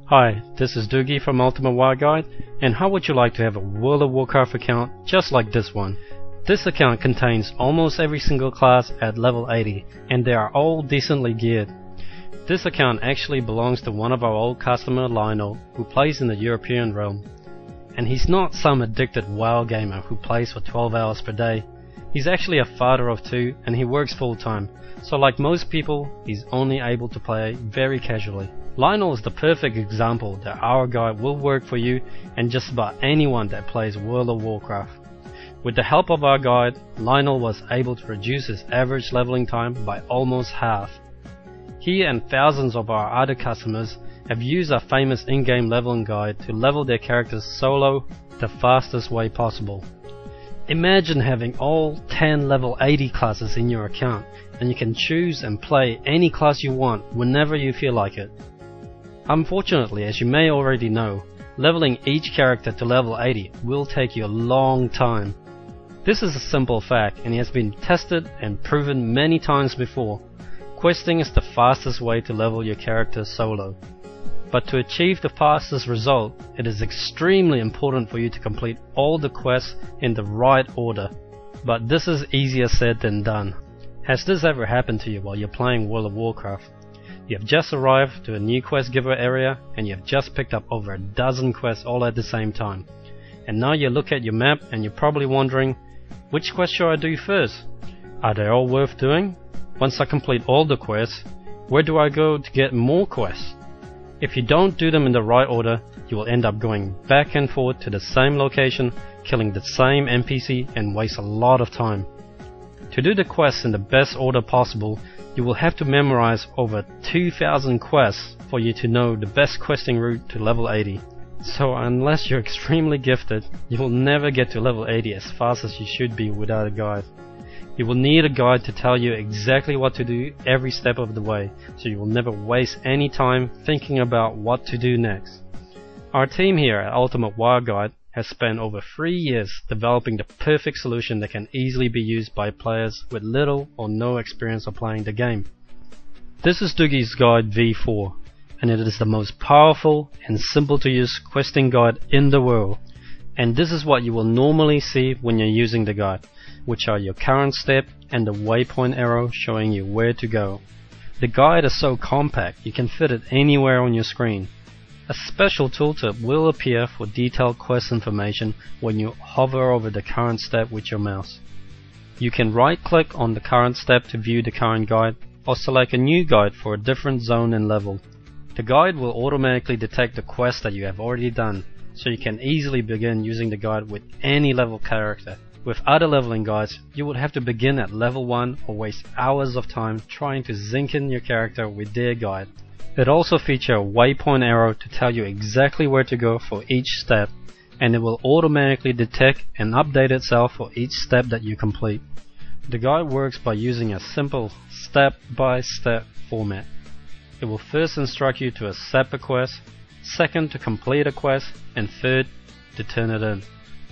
Hi, this is Dugi from Ultimate War Guide, and how would you like to have a World of Warcraft account just like this one? This account contains almost every single class at level 80, and they are all decently geared. This account actually belongs to one of our old customer, Lionel, who plays in the European realm. And he's not some addicted WoW gamer who plays for 12 hours per day. He's actually a father of 2 and he works full time, so like most people, he's only able to play very casually. Lionel is the perfect example that our guide will work for you and just about anyone that plays World of Warcraft. With the help of our guide, Lionel was able to reduce his average leveling time by almost half. He and thousands of our other customers have used our famous in-game leveling guide to level their characters solo the fastest way possible. Imagine having all 10 level 80 classes in your account, and you can choose and play any class you want whenever you feel like it. Unfortunately, as you may already know, leveling each character to level 80 will take you a long time. This is a simple fact and it has been tested and proven many times before. Questing is the fastest way to level your character solo. But to achieve the fastest result, it is extremely important for you to complete all the quests in the right order. But this is easier said than done. Has this ever happened to you while you're playing World of Warcraft? You have just arrived to a new quest giver area and you have just picked up over a dozen quests all at the same time. And now you look at your map and you're probably wondering, which quest should I do first? Are they all worth doing? Once I complete all the quests, where do I go to get more quests? If you don't do them in the right order, you will end up going back and forth to the same location, killing the same NPC and waste a lot of time. To do the quests in the best order possible, you will have to memorize over 2,000 quests for you to know the best questing route to level 80. So unless you're extremely gifted, you will never get to level 80 as fast as you should be without a guide. You will need a guide to tell you exactly what to do every step of the way, so you will never waste any time thinking about what to do next. Our team here at Ultimate War Guide has spent over 3 years developing the perfect solution that can easily be used by players with little or no experience of playing the game. This is Dugi's Guide V4, and it is the most powerful and simple to use questing guide in the world. And this is what you will normally see when you're using the guide, which are your current step and the waypoint arrow showing you where to go. The guide is so compact you can fit it anywhere on your screen. A special tooltip will appear for detailed quest information when you hover over the current step with your mouse. You can right click on the current step to view the current guide, or select a new guide for a different zone and level. The guide will automatically detect the quest that you have already done, so you can easily begin using the guide with any level character. With other leveling guides, you would have to begin at level 1 or waste hours of time trying to zinc in your character with their guide. It also features a waypoint arrow to tell you exactly where to go for each step, and it will automatically detect and update itself for each step that you complete. The guide works by using a simple step-by-step format. It will first instruct you to accept a quest, second to complete a quest, and third to turn it in,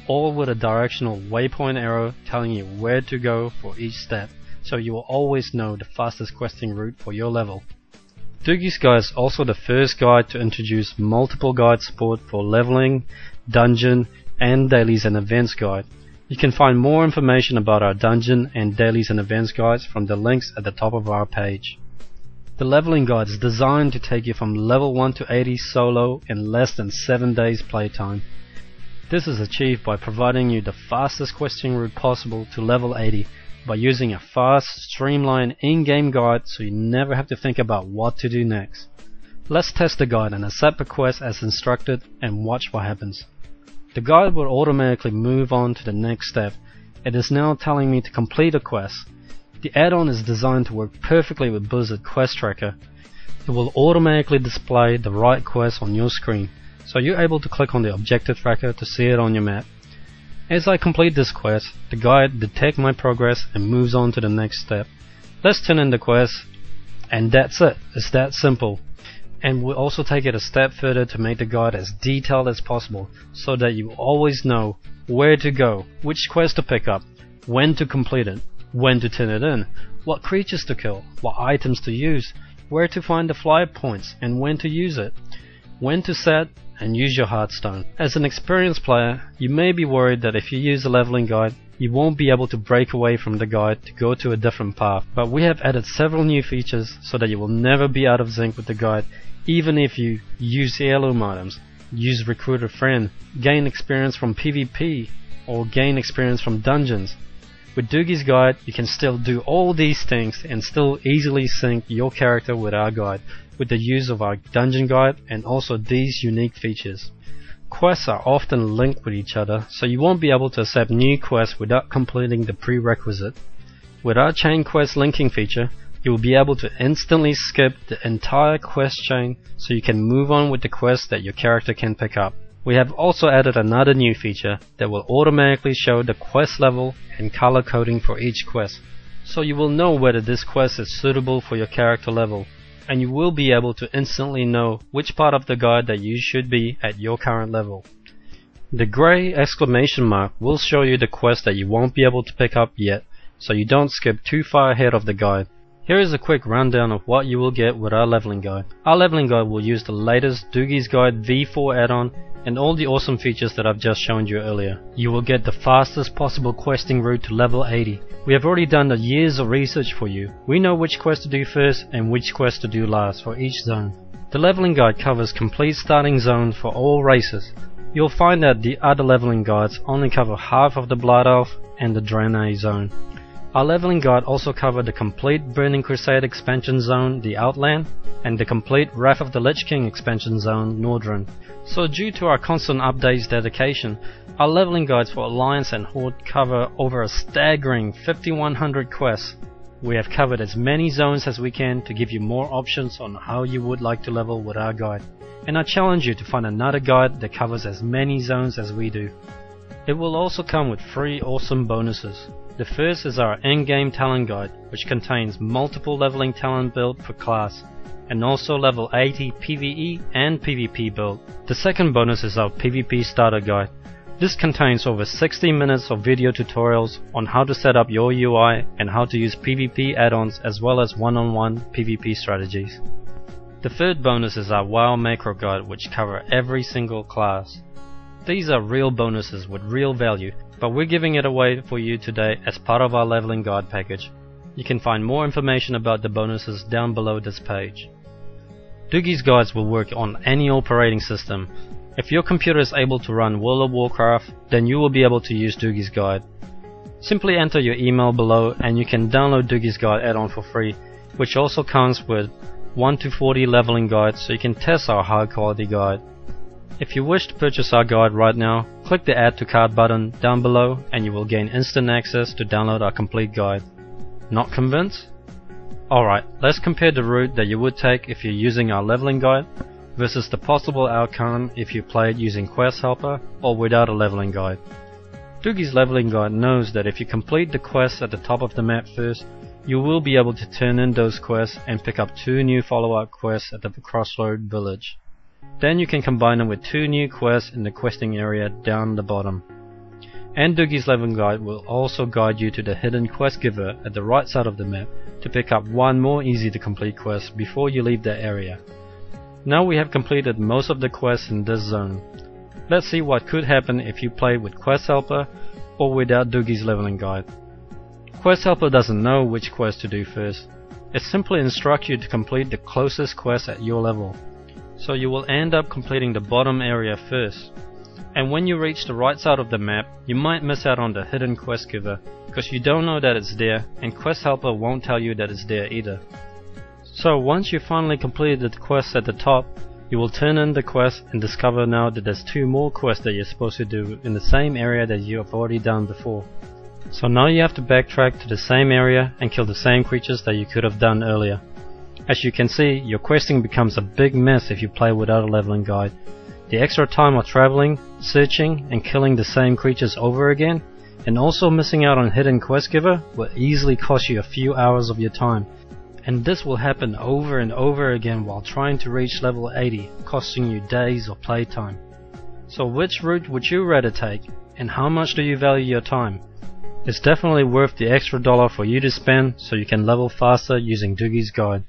all with a directional waypoint arrow telling you where to go for each step, so you will always know the fastest questing route for your level. Dugi's Guide is also the first guide to introduce multiple guide support for leveling, dungeon, and dailies and events guide. You can find more information about our dungeon and dailies and events guides from the links at the top of our page. The leveling guide is designed to take you from level 1 to 80 solo in less than 7 days playtime. This is achieved by providing you the fastest questing route possible to level 80 by using a fast, streamlined in-game guide so you never have to think about what to do next. Let's test the guide and accept a quest as instructed and watch what happens. The guide will automatically move on to the next step. It is now telling me to complete a quest. The add-on is designed to work perfectly with Blizzard Quest Tracker. It will automatically display the right quest on your screen, so you're able to click on the objective tracker to see it on your map. As I complete this quest, the guide detects my progress and moves on to the next step. Let's turn in the quest, and that's it. It's that simple. And we'll also take it a step further to make the guide as detailed as possible, so that you always know where to go, which quest to pick up, when to complete it, when to turn it in, what creatures to kill, what items to use, where to find the fly points and when to use it. when to set, and use your heartstone. As an experienced player, you may be worried that if you use a leveling guide, you won't be able to break away from the guide to go to a different path, but we have added several new features so that you will never be out of sync with the guide, even if you use heirloom items, use recruit a friend, gain experience from PvP, or gain experience from dungeons. With Dugi's guide, you can still do all these things and still easily sync your character with our guide, with the use of our dungeon guide and also these unique features. Quests are often linked with each other, so you won't be able to accept new quests without completing the prerequisite. With our chain quest linking feature, you will be able to instantly skip the entire quest chain so you can move on with the quests that your character can pick up. We have also added another new feature that will automatically show the quest level and color coding for each quest, so you will know whether this quest is suitable for your character level, and you will be able to instantly know which part of the guide that you should be at your current level. The grey exclamation mark will show you the quest that you won't be able to pick up yet, so you don't skip too far ahead of the guide. Here is a quick rundown of what you will get with our leveling guide. Our leveling guide will use the latest Dugi's Guide V4 add-on and all the awesome features that I've just shown you earlier. You will get the fastest possible questing route to level 80. We have already done the years of research for you. We know which quest to do first and which quest to do last for each zone. The leveling guide covers complete starting zones for all races. You'll find that the other leveling guides only cover half of the Blood Elf and the Draenei zone. Our leveling guide also covered the complete Burning Crusade expansion zone, the Outland, and the complete Wrath of the Lich King expansion zone, Nordrun. So due to our constant updates dedication, our leveling guides for Alliance and Horde cover over a staggering 5100 quests. We have covered as many zones as we can to give you more options on how you would like to level with our guide, and I challenge you to find another guide that covers as many zones as we do. It will also come with 3 awesome bonuses. The first is our endgame talent guide, which contains multiple leveling talent build per class, and also level 80 PvE and PvP build. The second bonus is our PvP starter guide. This contains over 60 minutes of video tutorials on how to set up your UI and how to use PvP add-ons as well as one-on-one PvP strategies. The third bonus is our WoW macro guide, which cover every single class. These are real bonuses with real value, but we're giving it away for you today as part of our leveling guide package. You can find more information about the bonuses down below this page. Dugi's guides will work on any operating system. If your computer is able to run World of Warcraft, then you will be able to use Dugi's guide. Simply enter your email below and you can download Dugi's guide add-on for free, which also comes with 1 to 40 leveling guides so you can test our high quality guide. If you wish to purchase our guide right now, click the Add to Cart button down below and you will gain instant access to download our complete guide. Not convinced? Alright, let's compare the route that you would take if you're using our leveling guide versus the possible outcome if you played using Quest Helper or without a leveling guide. Dugi's leveling guide knows that if you complete the quests at the top of the map first, you will be able to turn in those quests and pick up 2 new follow-up quests at the Crossroad Village. Then you can combine them with 2 new quests in the questing area down the bottom. And Dugi's leveling guide will also guide you to the hidden quest giver at the right side of the map to pick up 1 more easy to complete quest before you leave that area. Now we have completed most of the quests in this zone. Let's see what could happen if you played with Quest Helper or without Dugi's leveling guide. Quest Helper doesn't know which quest to do first. It simply instructs you to complete the closest quest at your level. So you will end up completing the bottom area first. And when you reach the right side of the map, you might miss out on the hidden quest giver because you don't know that it's there, and Quest Helper won't tell you that it's there either. So once you finally completed the quest at the top, you will turn in the quest and discover now that there's 2 more quests that you're supposed to do in the same area that you have already done before. So now you have to backtrack to the same area and kill the same creatures that you could have done earlier. As you can see, your questing becomes a big mess if you play without a leveling guide. The extra time of traveling, searching, and killing the same creatures over again, and also missing out on hidden quest giver will easily cost you a few hours of your time. And this will happen over and over again while trying to reach level 80, costing you days of playtime. So which route would you rather take, and how much do you value your time? It's definitely worth the extra $1 for you to spend so you can level faster using Dugi's guide.